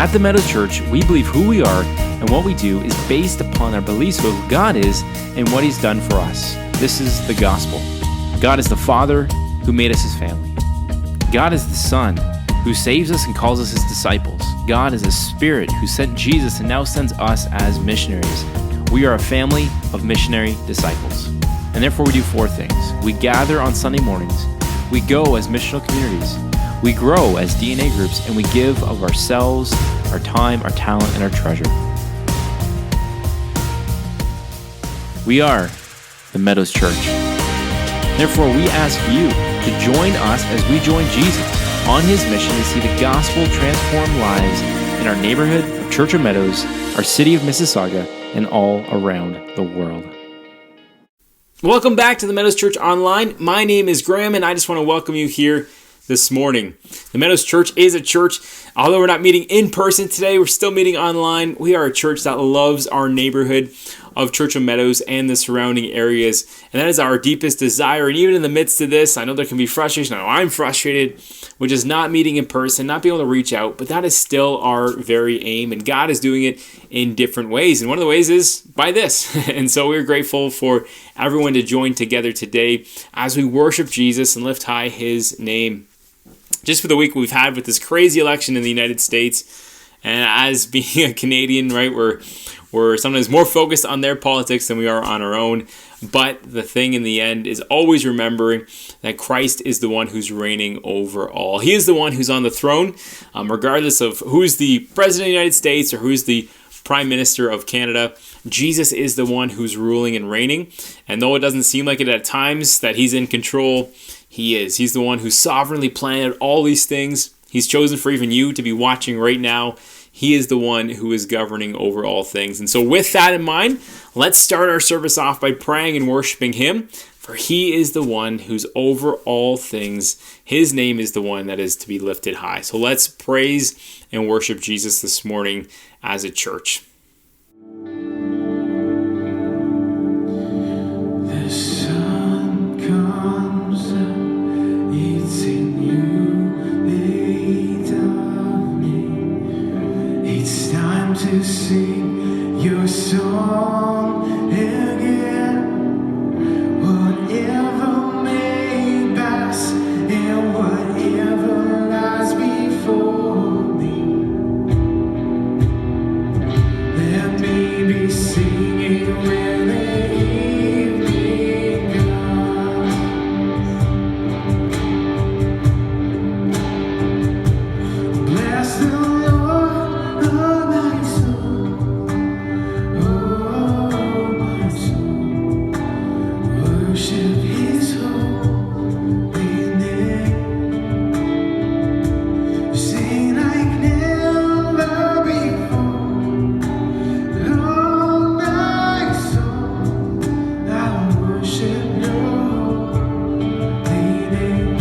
At the Meadows Church, we believe who we are and what we do is based upon our beliefs of who God is and what He's done for us. This is the gospel. God is the Father who made us His family. God is the Son who saves us and calls us His disciples. God is the Spirit who sent Jesus and now sends us as missionaries. We are a family of missionary disciples. And therefore we do four things. We gather on Sunday mornings. We go as missional communities. We grow as DNA groups, and we give of ourselves, our time, our talent, and our treasure. We are the Meadows Church. Therefore, we ask you to join us as we join Jesus on His mission to see the gospel transform lives in our neighborhood of Church of Meadows, our city of Mississauga, and all around the world. Welcome back to the Meadows Church Online. My name is Graham, and I just want to welcome you here this morning. The Meadows Church is a church. Although we're not meeting in person today, we're still meeting online. We are a church that loves our neighborhood of Church of Meadows and the surrounding areas. And that is our deepest desire. And even in the midst of this, I know there can be frustration. I know I'm frustrated, which is not meeting in person, not being able to reach out. But that is still our very aim. And God is doing it in different ways. And one of the ways is by this. And so we're grateful for everyone to join together today as we worship Jesus and lift high His name. Just for the week we've had with this crazy election in the United States, and as being a Canadian, right, we're sometimes more focused on their politics than we are on our own. But the thing in the end is always remembering that Christ is the one who's reigning over all. He is the one who's on the throne, regardless of who's the president of the United States or who's the Prime Minister of Canada. Jesus is the one who's ruling and reigning. And though it doesn't seem like it at times that He's in control, He is. He's the one who sovereignly planned all these things. He's chosen for even you to be watching right now. He is the one who is governing over all things. And so with that in mind, let's start our service off by praying and worshiping Him, for He is the one who's over all things. His name is the one that is to be lifted high. So let's praise and worship Jesus this morning as a church. The sun comes up, it's in you, made of me. It's time to sing your song again. Whatever may pass and whatever lies before me, let me be singing when the evening comes. Bless the Lord, oh my soul, oh my soul, worship His holy name. Sing like never before. Lord, my soul, I worship Your holy name.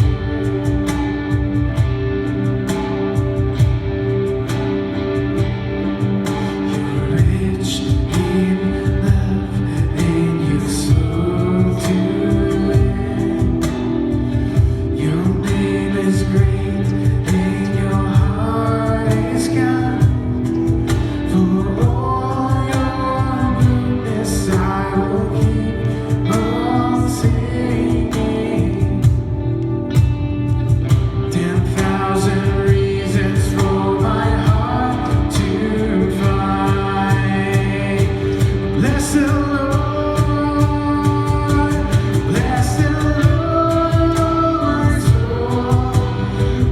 You're rich in love and You're slow to anger. Your name is great and Your heart is kind. For all Your goodness, I will keep on singing. 10,000 reasons for my heart to find. Bless the Lord, bless the Lord, my soul,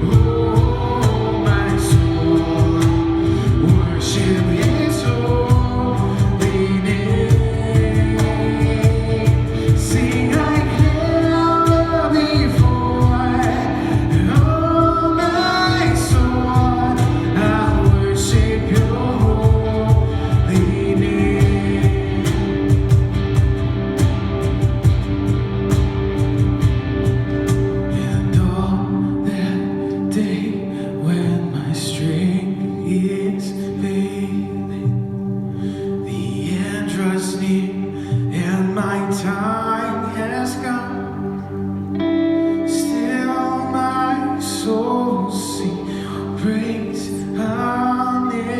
oh my soul, worship His holy name. Sing like never before. Oh my soul, I worship Your holy name. And all that day when my strength is failing, the end draws near and my time has come. Still my soul sings praise, hallelujah.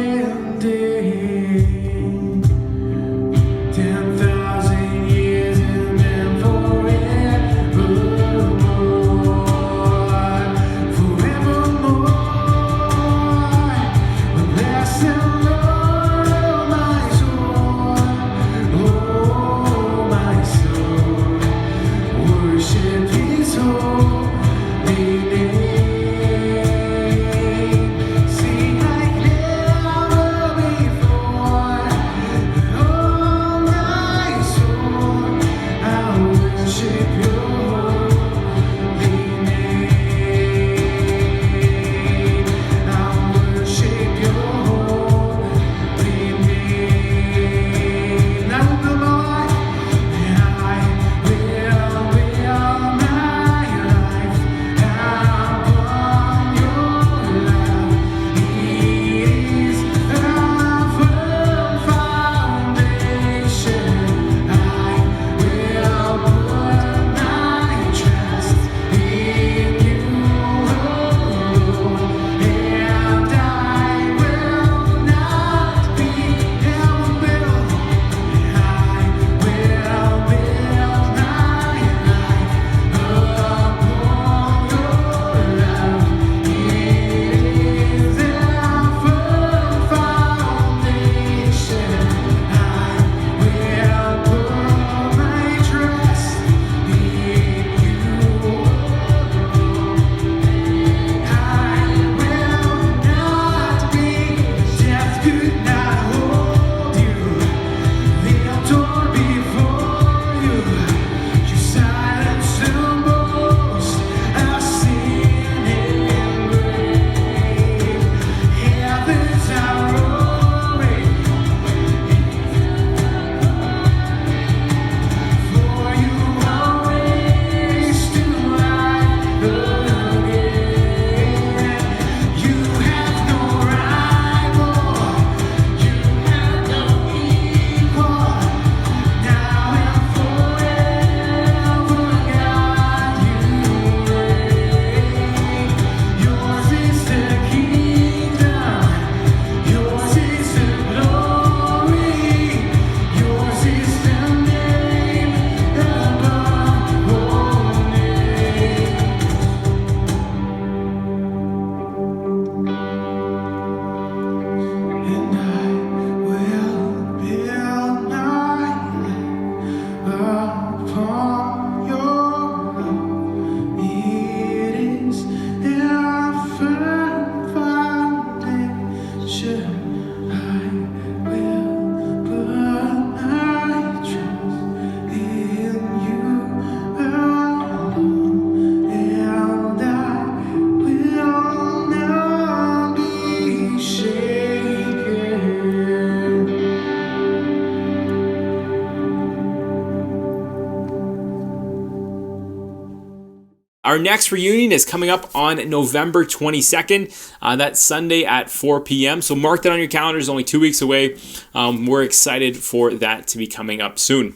Our next reunion is coming up on November 22nd. That's Sunday at 4 p.m. So mark that on your calendars, only 2 weeks away. We're excited for that to be coming up soon.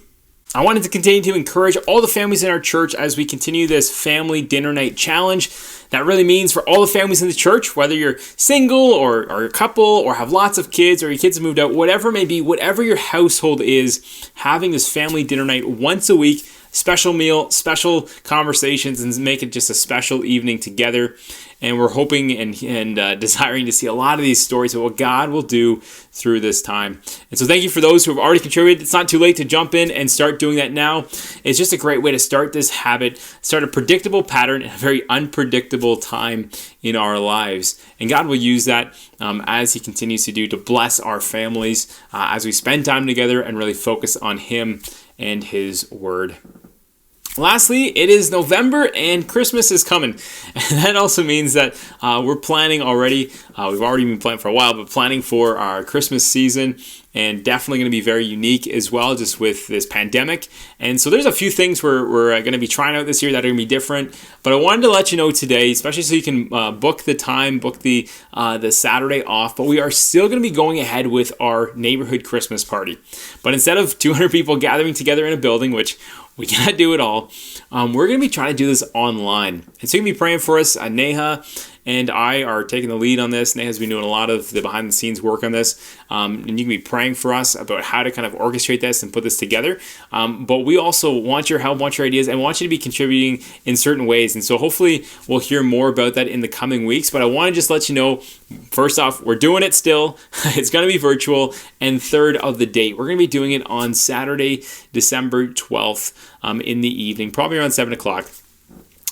I wanted to continue to encourage all the families in our church as we continue this family dinner night challenge. That really means for all the families in the church, whether you're single or a couple or have lots of kids or your kids have moved out, whatever it may be, whatever your household is, having this family dinner night once a week, special meal, special conversations, and make it just a special evening together. And we're hoping and desiring to see a lot of these stories of what God will do through this time. And so thank you for those who have already contributed. It's not too late to jump in and start doing that now. It's just a great way to start this habit, start a predictable pattern in a very unpredictable time in our lives. And God will use that as He continues to do to bless our families as we spend time together and really focus on Him and His Word. Lastly, it is November and Christmas is coming. And that also means that we're planning already. We've already been planning for a while, but planning for our Christmas season, and definitely going to be very unique as well, just with this pandemic. And so there's a few things we're going to be trying out this year that are going to be different. But I wanted to let you know today, especially so you can book the time, book the Saturday off. But we are still going to be going ahead with our neighborhood Christmas party. But instead of 200 people gathering together in a building, which we can't do it all, we're going to be trying to do this online. And so you can be praying for us. Neha and I are taking the lead on this. Neha's been doing a lot of the behind the scenes work on this. And you can be praying for us about how to kind of orchestrate this and put this together. But we also want your help, want your ideas, and want you to be contributing in certain ways. And so hopefully we'll hear more about that in the coming weeks. But I want to just let you know, first off, we're doing it still. It's going to be virtual. And third of the date, we're going to be doing it on Saturday, December 12th in the evening, probably around 7 o'clock.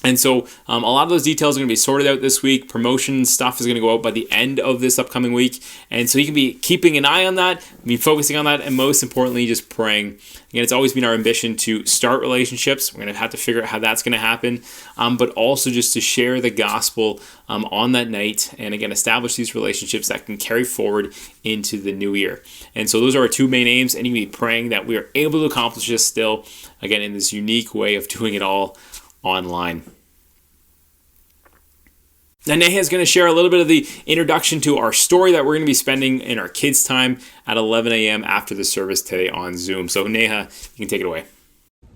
And so a lot of those details are going to be sorted out this week. Promotion stuff is going to go out by the end of this upcoming week. And so you can be keeping an eye on that, be focusing on that, and most importantly, just praying. Again, it's always been our ambition to start relationships. We're going to have to figure out how that's going to happen, but also just to share the gospel on that night. And again, establish these relationships that can carry forward into the new year. And so those are our two main aims. And you can be praying that we are able to accomplish this still, again, in this unique way of doing it all online. Now, Neha is going to share a little bit of the introduction to our story that we're going to be spending in our kids' time at 11 a.m. after the service today on Zoom. So, Neha, you can take it away.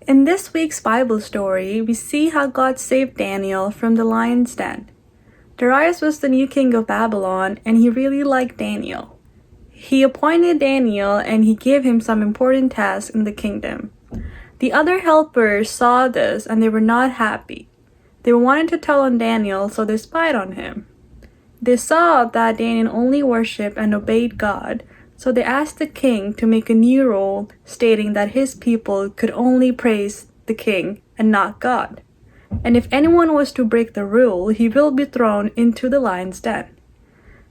In this week's Bible story, we see how God saved Daniel from the lion's den. Darius was the new king of Babylon, and he really liked Daniel. He appointed Daniel, and he gave him some important tasks in the kingdom. The other helpers saw this, and they were not happy. They wanted to tell on Daniel, so they spied on him. They saw that Daniel only worshipped and obeyed God, so they asked the king to make a new rule stating that his people could only praise the king and not God. And if anyone was to break the rule, he will be thrown into the lion's den.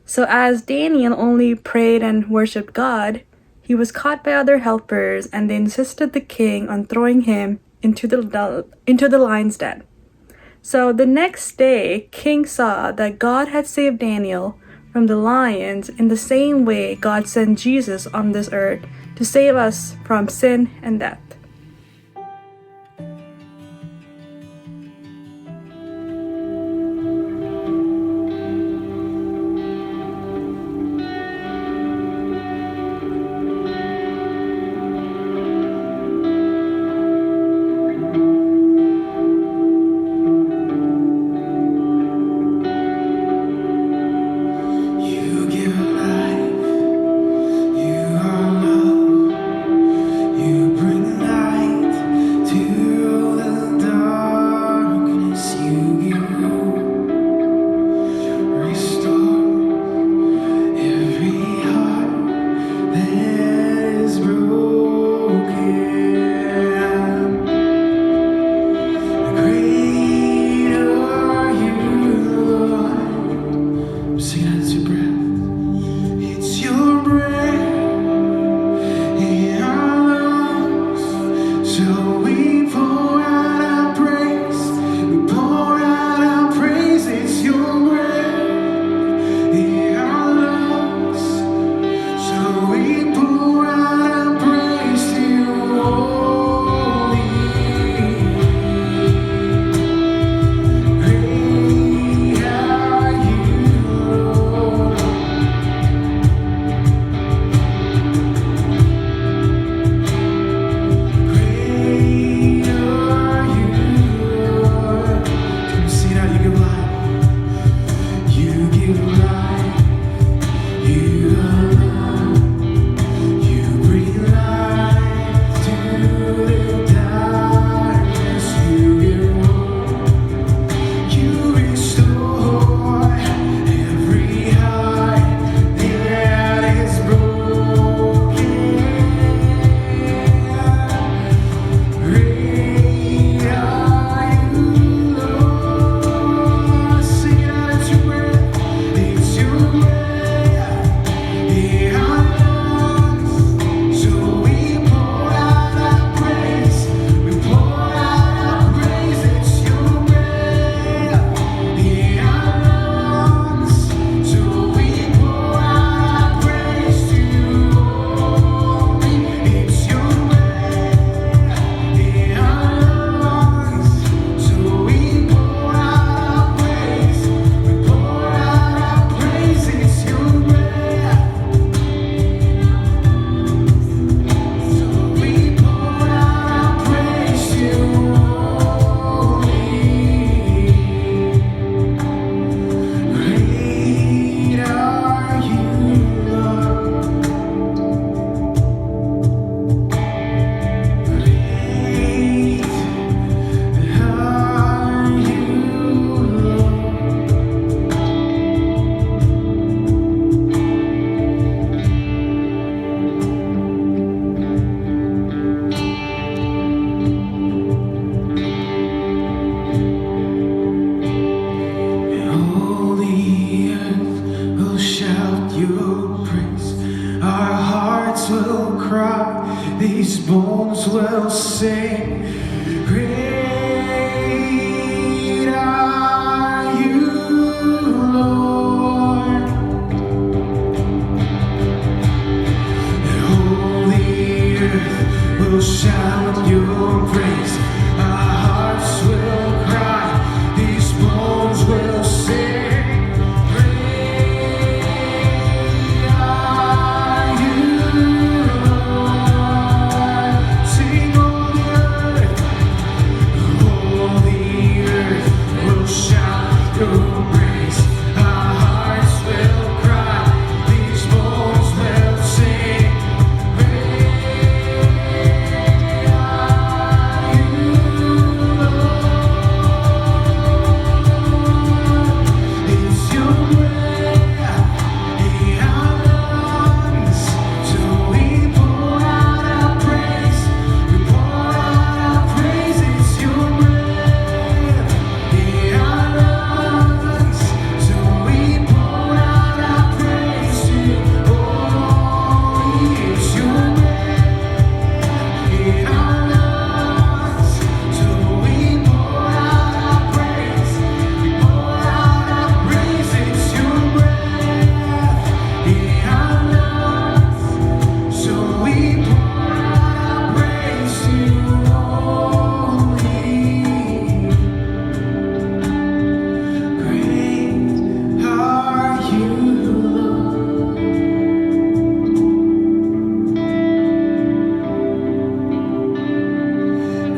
So as Daniel only prayed and worshipped God, he was caught by other helpers, and they insisted the king on throwing him into the lion's den. So the next day, King saw that God had saved Daniel from the lions in the same way God sent Jesus on this earth to save us from sin and death. You give life, you are love, you bring life. these bones will sing. Great are you, Lord. And all the earth will shout your praise. Our hearts will cry, these bones will sing. Great are you, Lord. Sing all the earth. All the earth will shout your praise. Our hearts will cry, these bones will sing. Great are you, Lord. It's your breath in our lungs, so we pour out our praise. We pour out our praise. It's your breath in our lungs, so we pour out our praise to you. Oh, it's your breath in our lungs, so we pour out our praise. We pour out our praise. It's your breath in our lungs, so we pour out our praise to you. Great are you, Lord.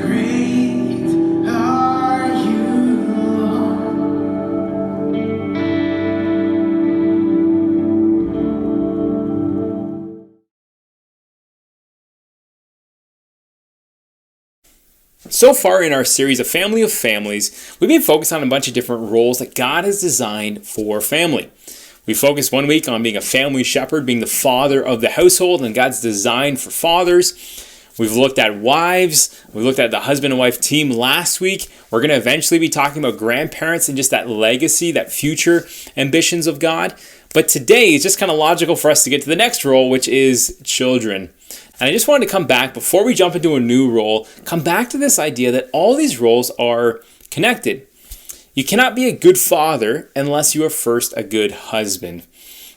Great are you, Lord. So far in our series, A Family of Families, we've been focused on a bunch of different roles that God has designed for family. We focused one week on being a family shepherd, being the father of the household, and God's design for fathers. We've looked at wives. We looked at the husband and wife team last week. We're going to eventually be talking about grandparents and just that legacy, that future ambitions of God. But today is just kind of logical for us to get to the next role, which is children. And I just wanted to come back, before we jump into a new role, come back to this idea that all these roles are connected. You cannot be a good father unless you are first a good husband.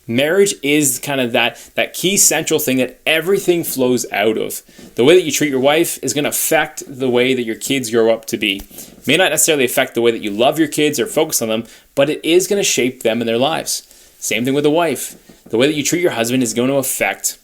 Marriage is kind of that key central thing that everything flows out of. The way that you treat your wife is going to affect the way that your kids grow up to be. It may not necessarily affect the way that you love your kids or focus on them, but it is going to shape them and their lives. Same thing with a wife. The way that you treat your husband is going to affect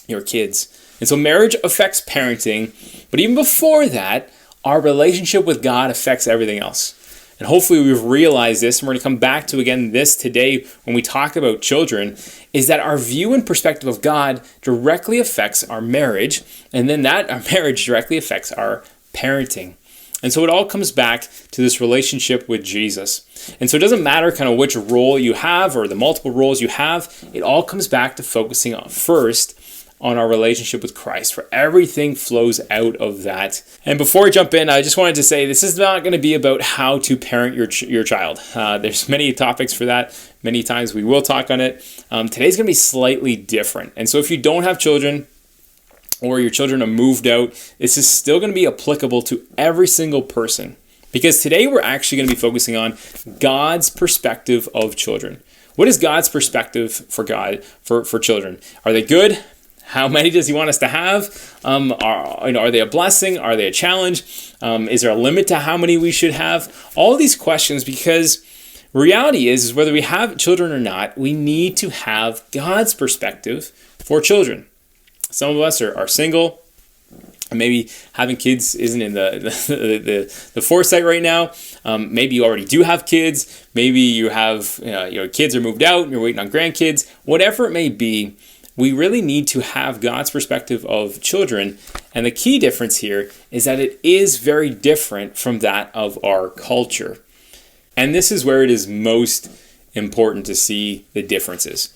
your kids. And so marriage affects parenting, but even before that, our relationship with God affects everything else. And hopefully we've realized this, and we're going to come back to again this today when we talk about children, is that our view and perspective of God directly affects our marriage, and then that our marriage directly affects our parenting. And so it all comes back to this relationship with Jesus. And so it doesn't matter kind of which role you have or the multiple roles you have, it all comes back to focusing on first on our relationship with Christ, for everything flows out of that. And before I jump in, I just wanted to say this is not going to be about how to parent your child. There's many topics for that. Many times we will talk on it. Today's going to be slightly different. And so if you don't have children, or your children are moved out, this is still going to be applicable to every single person. Because today we're actually going to be focusing on God's perspective of children. What is God's perspective for children? Are they good? How many does he want us to have? Are they a blessing? Are they a challenge? Is there a limit to how many we should have? All these questions, because reality is whether we have children or not, we need to have God's perspective for children. Some of us are single, and maybe having kids isn't in the foresight right now. Maybe you already do have kids. Maybe you have your kids are moved out and you're waiting on grandkids. Whatever it may be, we really need to have God's perspective of children. And the key difference here is that it is very different from that of our culture. And this is where it is most important to see the differences.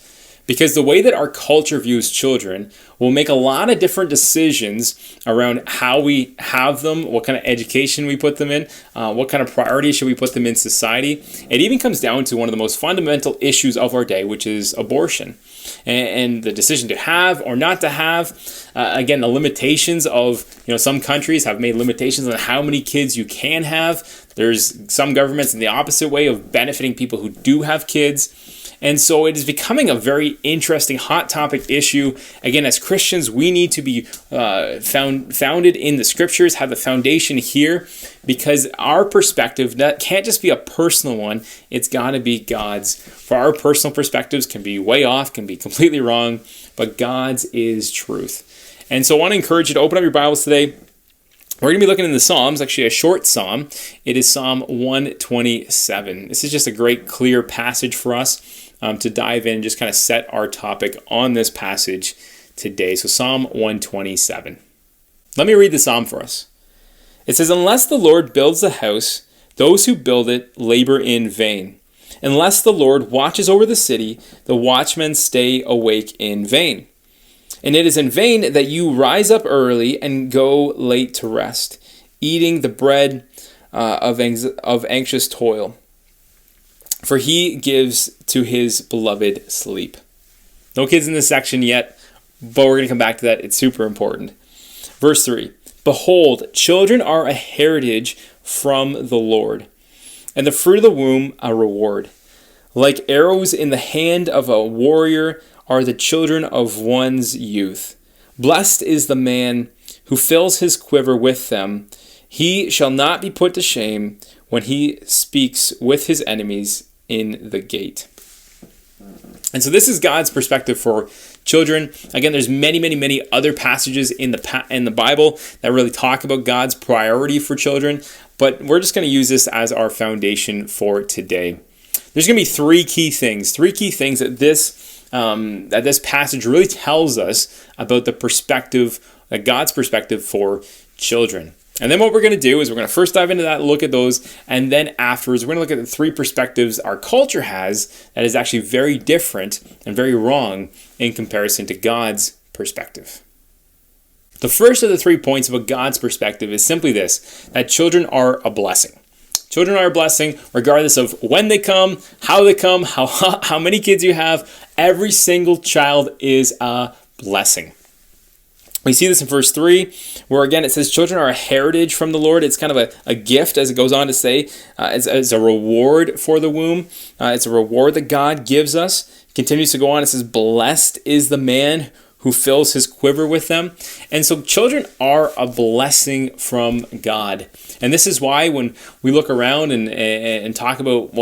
Because the way that our culture views children will make a lot of different decisions around how we have them, what kind of education we put them in, what kind of priority should we put them in society. It even comes down to one of the most fundamental issues of our day, which is abortion. And the decision to have or not to have. Again, the limitations of, some countries have made limitations on how many kids you can have. There's some governments in the opposite way of benefiting people who do have kids. And so it is becoming a very interesting hot topic issue. Again, as Christians, we need to be founded in the scriptures, have the foundation here, because our perspective, that can't just be a personal one, it's got to be God's. For our personal perspectives can be way off, can be completely wrong, but God's is truth. And so I want to encourage you to open up your Bibles today. We're going to be looking in the Psalms, actually a short psalm. It is Psalm 127. This is just a great, clear passage for us to dive in and just kind of set our topic on this passage today. So Psalm 127. Let me read the psalm for us. It says, "Unless the Lord builds a house, those who build it labor in vain. Unless the Lord watches over the city, the watchmen stay awake in vain. And it is in vain that you rise up early and go late to rest, eating the bread of anxious toil. For he gives to his beloved sleep." No kids in this section yet, but we're going to come back to that. It's super important. Verse 3, "Behold, children are a heritage from the Lord, and the fruit of the womb a reward. Like arrows in the hand of a warrior are the children of one's youth. Blessed is the man who fills his quiver with them. He shall not be put to shame when he speaks with his enemies in the gate." And so this is God's perspective for children. Again, there's many other passages in the Bible that really talk about God's priority for children, but we're just going to use this as our foundation for today. There's going to be three key things that this passage really tells us about the perspective, God's perspective for children. And then what we're going to do is we're going to first dive into that, look at those, and then afterwards we're going to look at the three perspectives our culture has that is actually very different and very wrong in comparison to God's perspective. The first of the 3 points about God's perspective is simply this, that children are a blessing. Children are a blessing regardless of when they come, how many kids you have. Every single child is a blessing. We see this in verse 3, where again it says children are a heritage from the Lord. It's kind of a gift, as it goes on to say, as a reward for the womb. It's a reward that God gives us. It continues to go on. It says, "Blessed is the man who fills his quiver with them." And so children are a blessing from God. And this is why when we look around and talk about,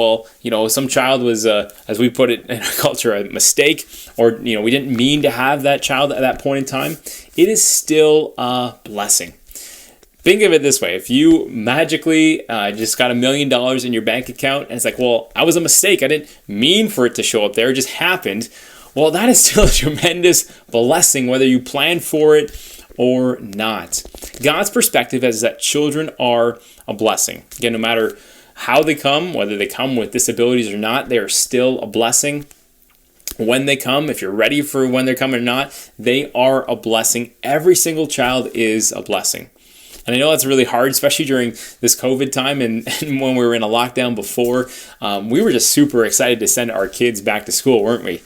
some child was, as we put it in our culture, a mistake, or, we didn't mean to have that child at that point in time, it is still a blessing. Think of it this way. If you magically just got $1 million in your bank account, and it's like, well, I was a mistake. I didn't mean for it to show up there. It just happened. Well, that is still a tremendous blessing, whether you plan for it or not. God's perspective is that children are a blessing. Again, no matter how they come, whether they come with disabilities or not, they are still a blessing. When they come, if you're ready for when they're coming or not, they are a blessing. Every single child is a blessing. And I know that's really hard, especially during this COVID time and when we were in a lockdown before. We were just super excited to send our kids back to school, weren't we?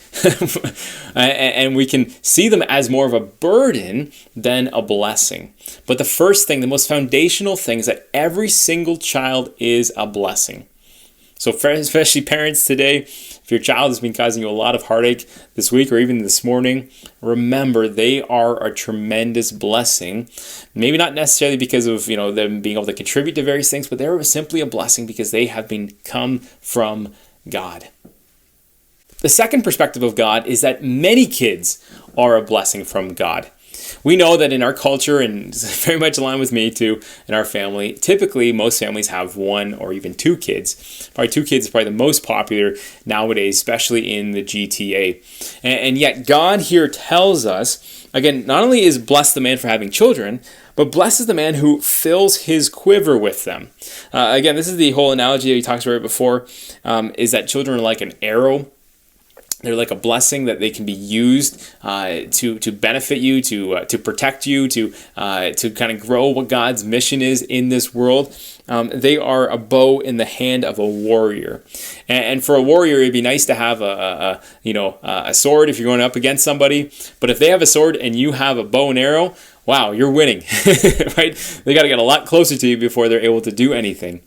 And we can see them as more of a burden than a blessing. But the first thing, the most foundational thing, is that every single child is a blessing. So especially parents today, if your child has been causing you a lot of heartache this week or even this morning, remember they are a tremendous blessing. Maybe not necessarily because of them being able to contribute to various things, but they're simply a blessing because they have come from God. The second perspective of God is that many kids are a blessing from God. We know that in our culture, and it's very much aligned with me too, in our family, typically most families have 1 or even 2 kids. Probably 2 kids is probably the most popular nowadays, especially in the GTA. And yet God here tells us, again, not only is blessed the man for having children, but blessed is the man who fills his quiver with them. Again, this is the whole analogy that he talks about before, is that children are like an arrow. They're like a blessing that they can be used to benefit you, to protect you, to kind of grow what God's mission is in this world. They are a bow in the hand of a warrior, and for a warrior, it'd be nice to have a sword if you're going up against somebody. But if they have a sword and you have a bow and arrow, wow, you're winning, right? They got to get a lot closer to you before they're able to do anything.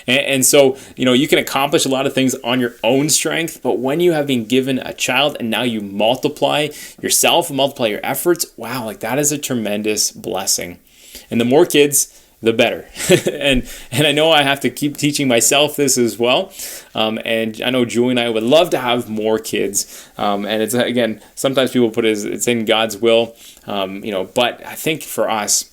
And so, you can accomplish a lot of things on your own strength, but when you have been given a child and now you multiply yourself, multiply your efforts, wow, like that is a tremendous blessing. And the more kids, the better. and I know I have to keep teaching myself this as well. And I know Julie and I would love to have more kids. And it's, again, sometimes people put it's in God's will. But I think for us,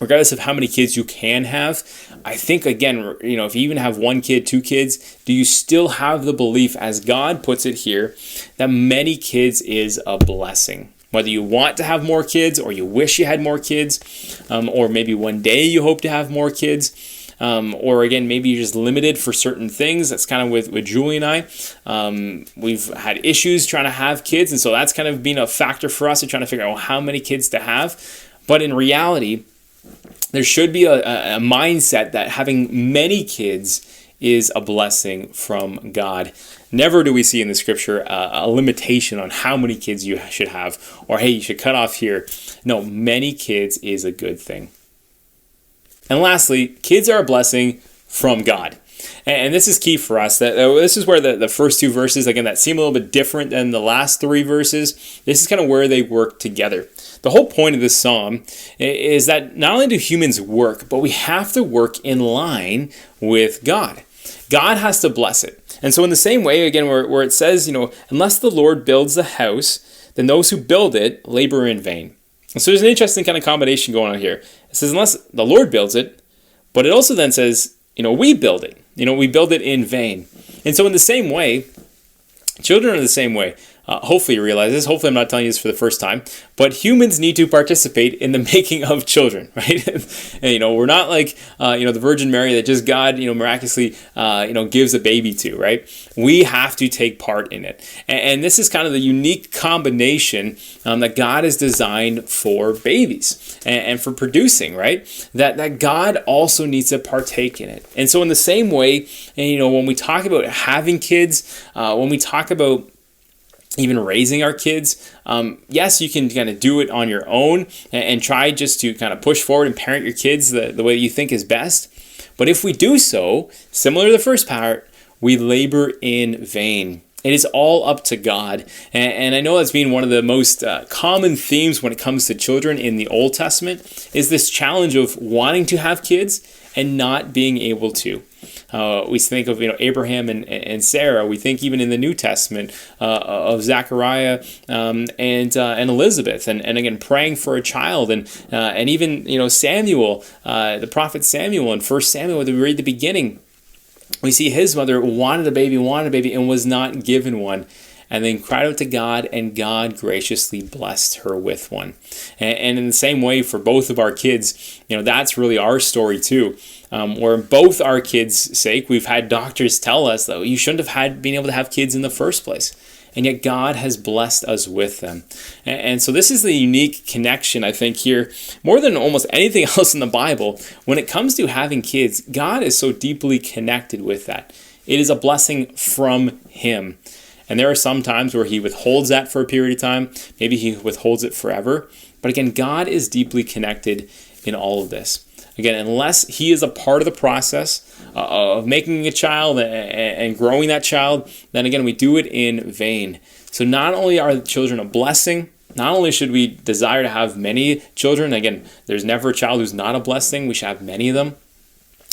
regardless of how many kids you can have, I think, again, if you even have 1 kid, 2 kids, do you still have the belief, as God puts it here, that many kids is a blessing? Whether you want to have more kids, or you wish you had more kids, or maybe one day you hope to have more kids, or again, maybe you're just limited for certain things. That's kind of with Julie and I. We've had issues trying to have kids, and so that's kind of been a factor for us in trying to figure out how many kids to have. But in reality, there should be a mindset that having many kids is a blessing from God. Never do we see in the scripture a limitation on how many kids you should have, or hey, you should cut off here. No, many kids is a good thing. And lastly, kids are a blessing from God. And this is key for us. This is where the first 2 verses, again, that seem a little bit different than the last 3 verses. This is kind of where they work together. The whole point of this psalm is that not only do humans work, but we have to work in line with God. God has to bless it. And so in the same way, again, where it says, unless the Lord builds the house, then those who build it labor in vain. And so there's an interesting kind of combination going on here. It says, unless the Lord builds it, but it also then says, we build it. We build it in vain. And so in the same way, children are the same way. Hopefully you realize this. Hopefully I'm not telling you this for the first time. But humans need to participate in the making of children, right? And, we're not like, the Virgin Mary that just God, miraculously, gives a baby to, right? We have to take part in it. And this is kind of the unique combination that God has designed for babies and for producing, right? That God also needs to partake in it. And so in the same way, when we talk about having kids, when we talk about even raising our kids, yes, you can kind of do it on your own and try just to kind of push forward and parent your kids the way you think is best. But if we do so, similar to the first part, we labor in vain. It is all up to God. And I know that's been one of the most common themes when it comes to children in the Old Testament, is this challenge of wanting to have kids and not being able to. We think of Abraham and Sarah. We think even in the New Testament of Zechariah and Elizabeth, and again praying for a child, and even Samuel, the prophet Samuel in 1 Samuel. When we read the beginning, we see his mother wanted a baby, and was not given one. And then cried out to God, and God graciously blessed her with one. And in the same way for both of our kids, that's really our story too. Where both our kids' sake, we've had doctors tell us that you shouldn't have been able to have kids in the first place. And yet God has blessed us with them. And so this is the unique connection, I think, here, more than almost anything else in the Bible. When it comes to having kids, God is so deeply connected with that. It is a blessing from Him. And there are some times where He withholds that for a period of time. Maybe He withholds it forever. But again, God is deeply connected in all of this. Again, unless He is a part of the process of making a child and growing that child, then again, we do it in vain. So not only are children a blessing, not only should we desire to have many children, again, there's never a child who's not a blessing, we should have many of them.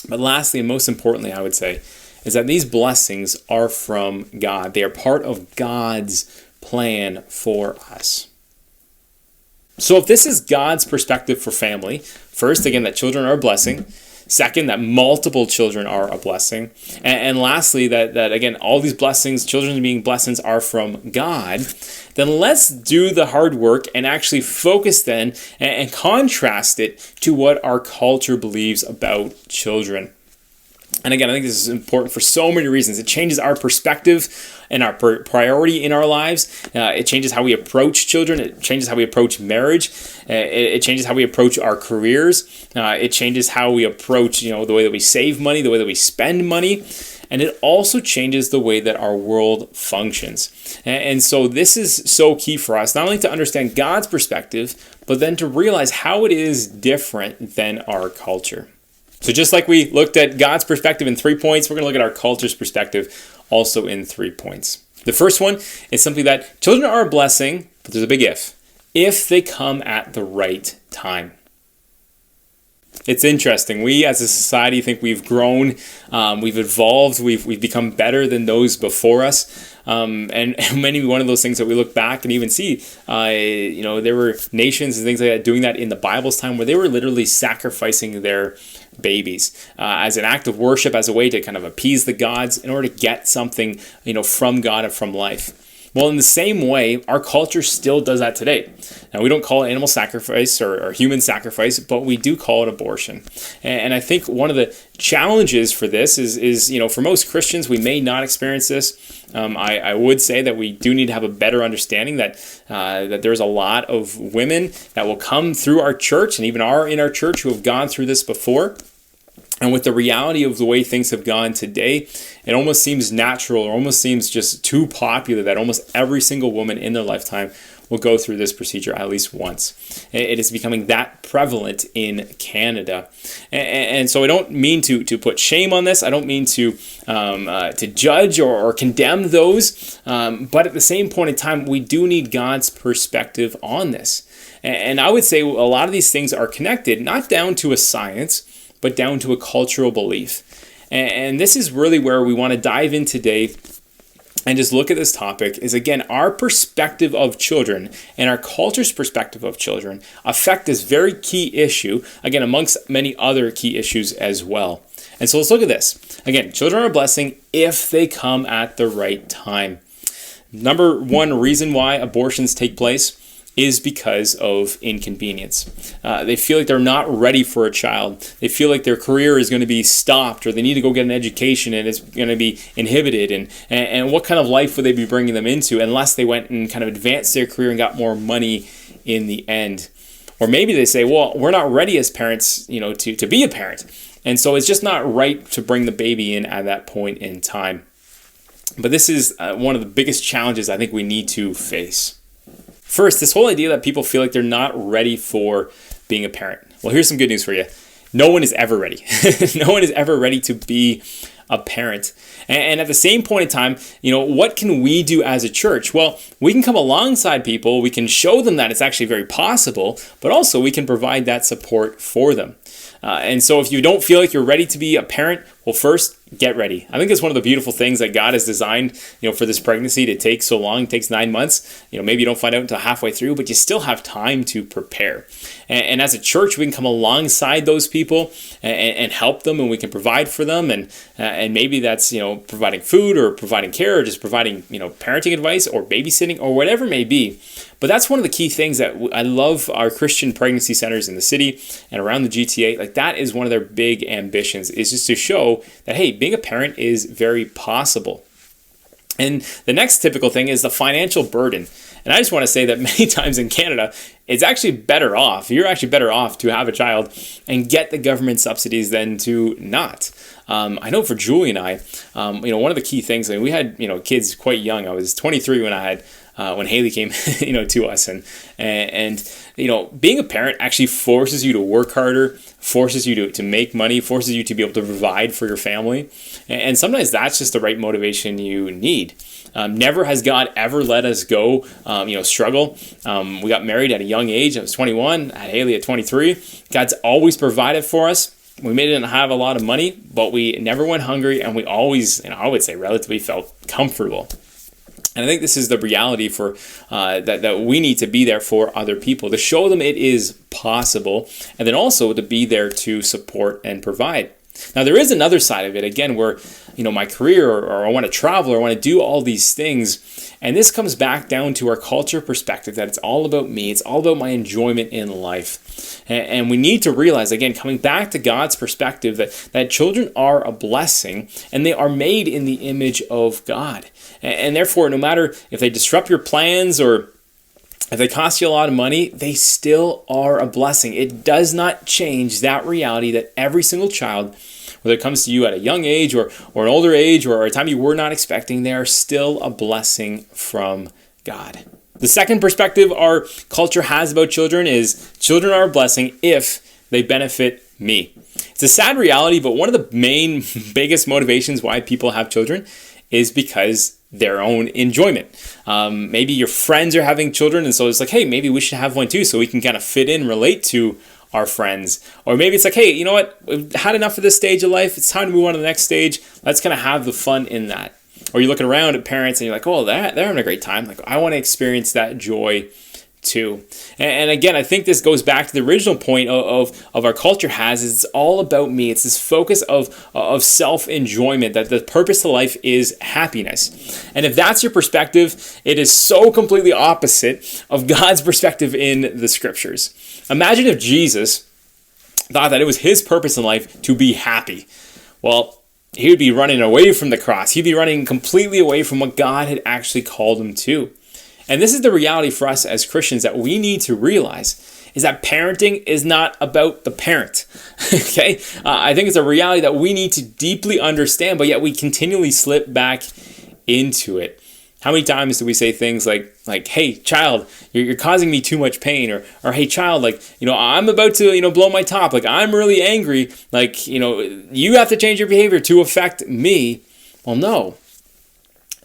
But lastly, and most importantly, I would say, is that these blessings are from God. They are part of God's plan for us. So if this is God's perspective for family, first, again, that children are a blessing. Second, that multiple children are a blessing. And lastly, that again, all these blessings, children being blessings, are from God. Then let's do the hard work and actually focus then and contrast it to what our culture believes about children. And again, I think this is important for so many reasons. It changes our perspective and our priority in our lives. It changes how we approach children. It changes how we approach marriage. It changes how we approach our careers. It changes how we approach, the way that we save money, the way that we spend money. And it also changes the way that our world functions. And so this is so key for us, not only to understand God's perspective, but then to realize how it is different than our culture. So just like we looked at God's perspective in 3 points, we're going to look at our culture's perspective also in 3 points. The first one is simply that children are a blessing, but there's a big if they come at the right time. It's interesting. We as a society think we've grown, we've evolved, we've become better than those before us. And many one of those things that we look back and even see, there were nations and things like that doing that in the Bible's time where they were literally sacrificing their babies as an act of worship, as a way to kind of appease the gods in order to get something, from God and from life. Well, in the same way, our culture still does that today. Now, we don't call it animal sacrifice or human sacrifice, but we do call it abortion. And I think one of the challenges for this is for most Christians, we may not experience this. I would say that we do need to have a better understanding that there's a lot of women that will come through our church and even are in our church who have gone through this before. And with the reality of the way things have gone today, it almost seems natural or almost seems just too popular that almost every single woman in their lifetime will go through this procedure at least once. It is becoming that prevalent in Canada. And so I don't mean to put shame on this. I don't mean to judge or condemn those. But at the same point in time, we do need God's perspective on this. And I would say a lot of these things are connected, not down to a science, but down to a cultural belief. And this is really where we want to dive in today and just look at this topic is, again, our perspective of children and our culture's perspective of children affect this very key issue, again, amongst many other key issues as well. And so let's look at this. Again, children are a blessing if they come at the right time. Number one reason why abortions take place is because of inconvenience. They feel like they're not ready for a child. They feel like their career is going to be stopped, or they need to go get an education and it's going to be inhibited. And what kind of life would they be bringing them into unless they went and kind of advanced their career and got more money in the end? Or maybe they say, well, we're not ready as parents, to be a parent. And so it's just not right to bring the baby in at that point in time. But this is one of the biggest challenges I think we need to face. First, this whole idea that people feel like they're not ready for being a parent. Well, here's some good news for you. No one is ever ready. No one is ever ready to be a parent. And at the same point in time, what can we do as a church? Well, we can come alongside people. We can show them that it's actually very possible, but also we can provide that support for them. And so if you don't feel like you're ready to be a parent, well, first, get ready. I think it's one of the beautiful things that God has designed, for this pregnancy to take so long. It takes 9 months. Maybe you don't find out until halfway through, but you still have time to prepare. And as a church, we can come alongside those people and help them, and we can provide for them. And maybe that's, providing food or providing care or just providing, parenting advice or babysitting or whatever it may be. But that's one of the key things that I love our Christian pregnancy centers in the city and around the GTA. Like, that is one of their big ambitions, is just to show that, hey, being a parent is very possible. And the next typical thing is the financial burden. And I just want to say that many times in Canada, it's actually better off. You're actually better off to have a child and get the government subsidies than to not. I know for Julie and I, one of the key things, we had, kids quite young. I was 23 when Haley came, to us, and being a parent actually forces you to work harder, forces you to make money, forces you to be able to provide for your family, and sometimes that's just the right motivation you need. Never has God ever let us go, struggle. We got married at a young age. I was 21. I had Haley at 23. God's always provided for us. We may not have a lot of money, but we never went hungry, and we always, I would say, relatively felt comfortable. And I think this is the reality for that we need to be there for other people, to show them it is possible, and then also to be there to support and provide. Now, there is another side of it, again, where, my career or I want to travel or I want to do all these things. And this comes back down to our culture perspective, that it's all about me. It's all about my enjoyment in life. And we need to realize, again, coming back to God's perspective, that children are a blessing and they are made in the image of God. And therefore, no matter if they disrupt your plans or if they cost you a lot of money, they still are a blessing. It does not change that reality that every single child, whether it comes to you at a young age or an older age or a time you were not expecting, they are still a blessing from God. The second perspective our culture has about children is children are a blessing if they benefit me. It's a sad reality, but one of the main, biggest motivations why people have children is because their own enjoyment. Maybe your friends are having children, and so it's like, hey, maybe we should have one too, so we can kind of fit in, relate to our friends. Or maybe it's like, hey, you know what? We've had enough of this stage of life. It's time to move on to the next stage. Let's kind of have the fun in that. Or you're looking around at parents and you're like, oh, they're having a great time. Like, I want to experience that joy too. And again, I think this goes back to the original point of our culture has, is it's all about me. It's this focus of self-enjoyment, that the purpose of life is happiness. And if that's your perspective, it is so completely opposite of God's perspective in the scriptures. Imagine if Jesus thought that it was his purpose in life to be happy. Well, he would be running away from the cross. He'd be running completely away from what God had actually called him to. And this is the reality for us as Christians that we need to realize, is that parenting is not about the parent. Okay? I think it's a reality that we need to deeply understand, but yet we continually slip back into it. How many times do we say things like, hey, child, you're causing me too much pain, or hey, child, I'm about to, blow my top, I'm really angry, you have to change your behavior to affect me. Well, no.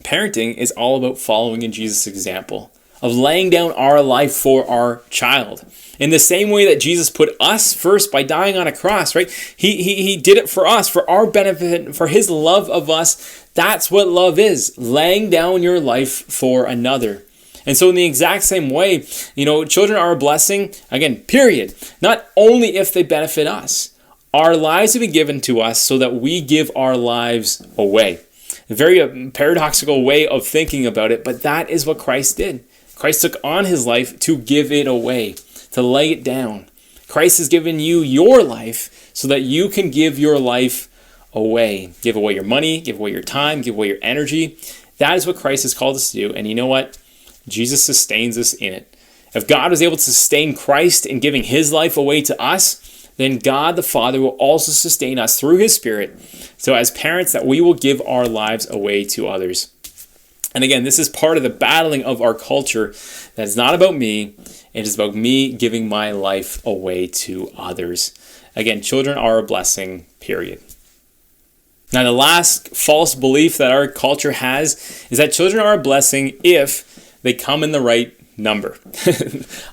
Parenting is all about following in Jesus' example of laying down our life for our child. In the same way that Jesus put us first by dying on a cross, right? He did it for us, for our benefit, for his love of us. That's what love is, laying down your life for another. And so in the exact same way, children are a blessing, again, period. Not only if they benefit us. Our lives have been given to us so that we give our lives away. A very paradoxical way of thinking about it, but that is what Christ did. Christ took on his life to give it away, to lay it down. Christ has given you your life so that you can give your life away. Give away your money, give away your time, give away your energy. That is what Christ has called us to do. And you know what? Jesus sustains us in it. If God was able to sustain Christ in giving his life away to us, then God the Father will also sustain us through his Spirit. So as parents, that we will give our lives away to others. And again, this is part of the battling of our culture. That is not about me. It is about me giving my life away to others. Again, children are a blessing, period. Now, the last false belief that our culture has is that children are a blessing if they come in the right number.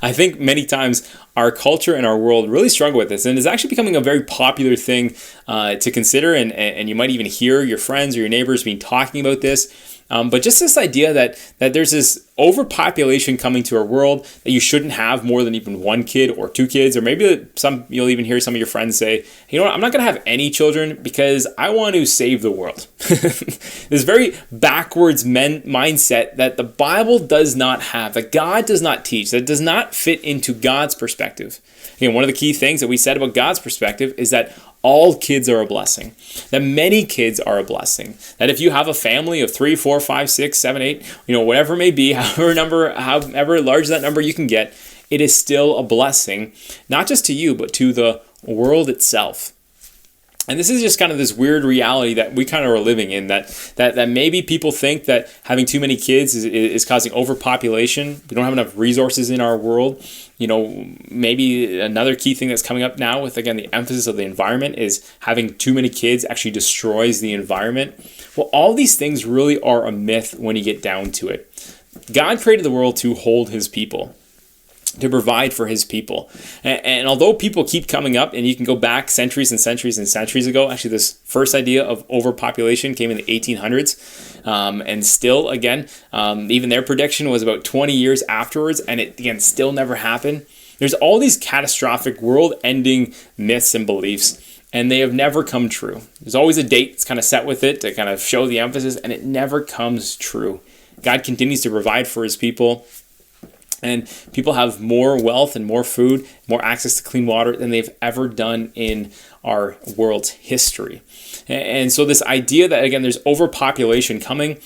I think many times our culture and our world really struggle with this, and it's actually becoming a very popular thing to consider, and you might even hear your friends or your neighbors being talking about this. But just this idea that there's this overpopulation coming to our world, that you shouldn't have more than even one kid or two kids, or maybe you'll even hear some of your friends say, you know what, I'm not going to have any children because I want to save the world. This very backwards mindset that the Bible does not have, that God does not teach, that does not fit into God's perspective. Again, one of the key things that we said about God's perspective is that all kids are a blessing, that many kids are a blessing, that if you have a family of 3, 4, 5, 6, 7, 8, whatever it may be, however large that number you can get, it is still a blessing, not just to you, but to the world itself. And this is just kind of this weird reality that we kind of are living in, that maybe people think that having too many kids is causing overpopulation. We don't have enough resources in our world. Maybe another key thing that's coming up now with, again, the emphasis of the environment is having too many kids actually destroys the environment. Well, all these things really are a myth when you get down to it. God created the world to hold his people, to provide for his people. And although people keep coming up, and you can go back centuries and centuries and centuries ago, actually this first idea of overpopulation came in the 1800s. And still, again, even their prediction was about 20 years afterwards, and it, again, still never happened. There's all these catastrophic world-ending myths and beliefs. and they have never come true. There's always a date that's kind of set with it to kind of show the emphasis, and it never comes true. God continues to provide for his people, and people have more wealth and more food, more access to clean water than they've ever done in our world's history. And so this idea that, again, there's overpopulation coming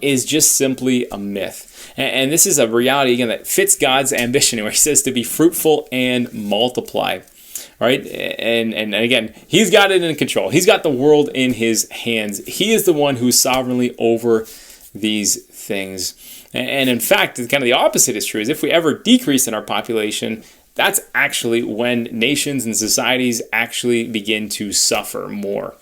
is just simply a myth. And this is a reality, again, that fits God's ambition, where he says to be fruitful and multiply. Right? And again, he's got it in control. He's got the world in his hands. He is the one who's sovereignly over these things. And in fact, kind of the opposite is true, is if we ever decrease in our population, that's actually when nations and societies actually begin to suffer more.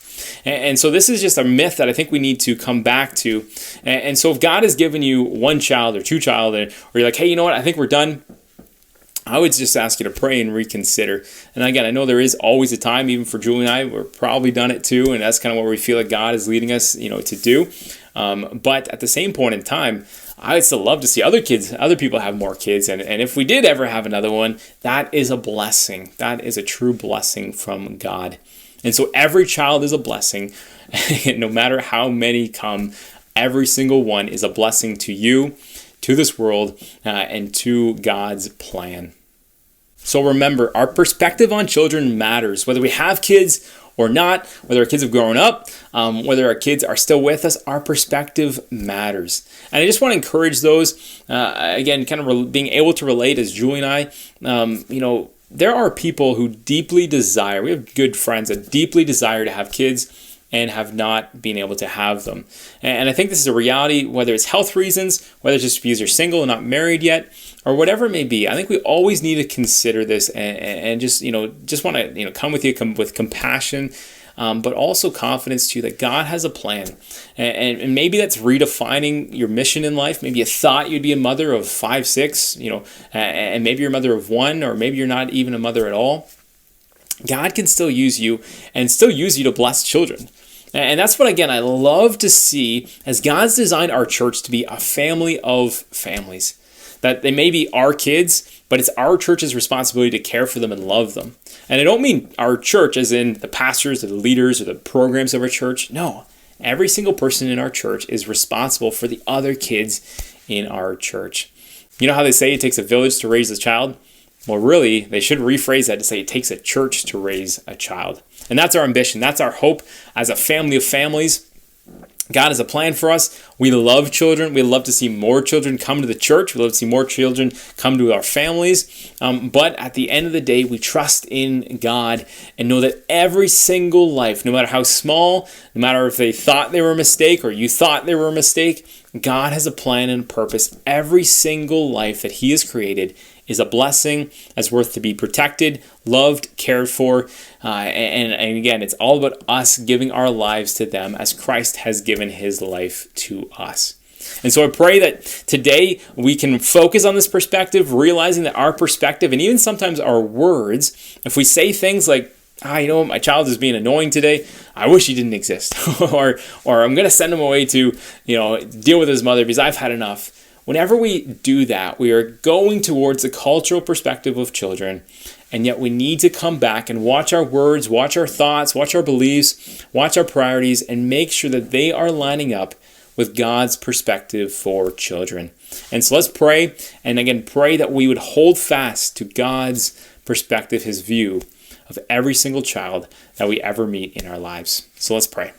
And so this is just a myth that I think we need to come back to. And so if God has given you one child or two child, or you're like, hey, you know what, I think we're done, I would just ask you to pray and reconsider. And again, I know there is always a time, even for Julie and I, we're probably done it too, and that's kind of what we feel like God is leading us, to do. But at the same point in time, I would still love to see other people have more kids. And if we did ever have another one, that is a blessing. That is a true blessing from God. And so every child is a blessing. No matter how many come, every single one is a blessing to you, to this world, and to God's plan. So remember, our perspective on children matters. Whether we have kids or not, whether our kids have grown up, whether our kids are still with us, our perspective matters. And I just want to encourage those, again, kind of being able to relate as Julie and I, there are people who deeply desire, we have good friends that deeply desire to have kids and have not been able to have them. And I think this is a reality, whether it's health reasons, whether it's just because you're single and not married yet, or whatever it may be. I think we always need to consider this and just want to, come with you with compassion, but also confidence too, that God has a plan. And maybe that's redefining your mission in life. Maybe you thought you'd be a mother of 5, 6, and maybe you're a mother of 1, or maybe you're not even a mother at all. God can still use you and still use you to bless children. And that's what, again, I love to see, as God's designed our church to be a family of families. That they may be our kids, but it's our church's responsibility to care for them and love them. And I don't mean our church as in the pastors or the leaders or the programs of our church. No, every single person in our church is responsible for the other kids in our church. You know how they say it takes a village to raise a child? Well, really, they should rephrase that to say it takes a church to raise a child. And that's our ambition. That's our hope as a family of families. God has a plan for us. We love children. We love to see more children come to the church. We love to see more children come to our families. But at the end of the day, we trust in God and know that every single life, no matter how small, no matter if they thought they were a mistake or you thought they were a mistake, God has a plan and a purpose. Every single life that He has created is a blessing that's worth to be protected, loved, cared for. And again, it's all about us giving our lives to them as Christ has given His life to us. And so I pray that today we can focus on this perspective, realizing that our perspective, and even sometimes our words, if we say things like, my child is being annoying today, I wish he didn't exist. or I'm going to send him away to, deal with his mother because I've had enough. Whenever we do that, we are going towards the cultural perspective of children, and yet we need to come back and watch our words, watch our thoughts, watch our beliefs, watch our priorities, and make sure that they are lining up with God's perspective for children. And so let's pray, and again, pray that we would hold fast to God's perspective, His view of every single child that we ever meet in our lives. So let's pray.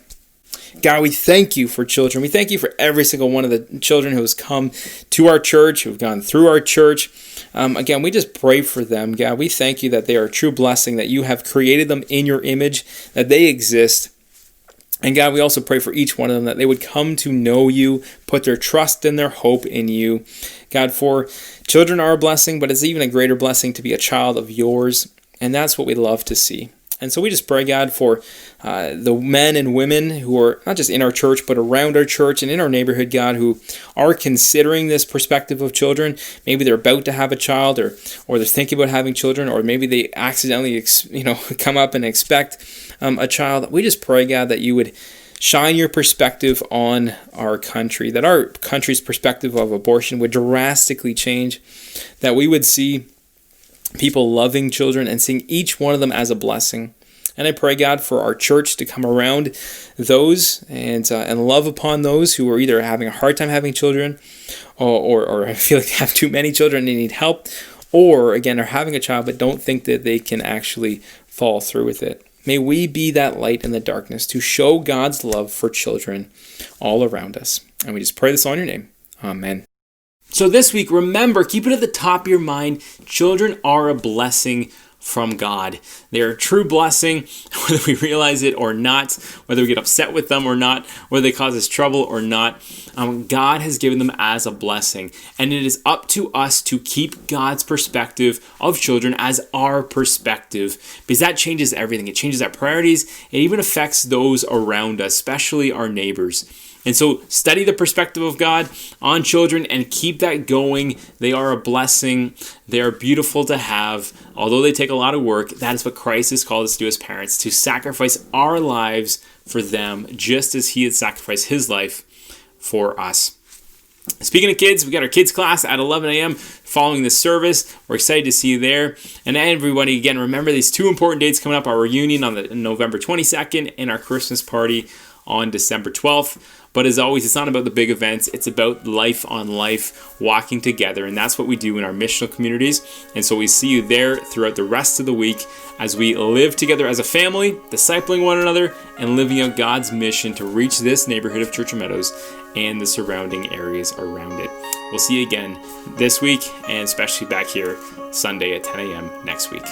God, we thank You for children. We thank You for every single one of the children who has come to our church, who have gone through our church. Again, we just pray for them. God, we thank You that they are a true blessing, that You have created them in Your image, that they exist. And God, we also pray for each one of them that they would come to know You, put their trust and their hope in You. God, for children are a blessing, but it's even a greater blessing to be a child of Yours. And that's what we love to see. And so we just pray, God, for the men and women who are not just in our church, but around our church and in our neighborhood, God, who are considering this perspective of children. Maybe they're about to have a child, or they're thinking about having children, or maybe they accidentally, come up and expect a child. We just pray, God, that You would shine Your perspective on our country, that our country's perspective of abortion would drastically change, that we would see people loving children and seeing each one of them as a blessing. And I pray, God, for our church to come around those and love upon those who are either having a hard time having children or feel like they have too many children and they need help, or, again, are having a child but don't think that they can actually follow through with it. May we be that light in the darkness to show God's love for children all around us. And we just pray this all in your name. Amen. So this week, remember, keep it at the top of your mind, children are a blessing from God. They're a true blessing, whether we realize it or not, whether we get upset with them or not, whether they cause us trouble or not. God has given them as a blessing. And it is up to us to keep God's perspective of children as our perspective, because that changes everything. It changes our priorities. It even affects those around us, especially our neighbors. And so study the perspective of God on children and keep that going. They are a blessing. They are beautiful to have. Although they take a lot of work, that is what Christ has called us to do as parents, to sacrifice our lives for them, just as he had sacrificed his life for us. Speaking of kids, we got our kids class at 11 a.m. following the service. We're excited to see you there. And everybody, again, remember these two important dates coming up, our reunion on November 22nd and our Christmas party on December 12th. But as always, it's not about the big events. It's about life on life, walking together. And that's what we do in our missional communities. And so we see you there throughout the rest of the week as we live together as a family, discipling one another, and living out God's mission to reach this neighborhood of Church of Meadows and the surrounding areas around it. We'll see you again this week, and especially back here Sunday at 10 a.m. next week.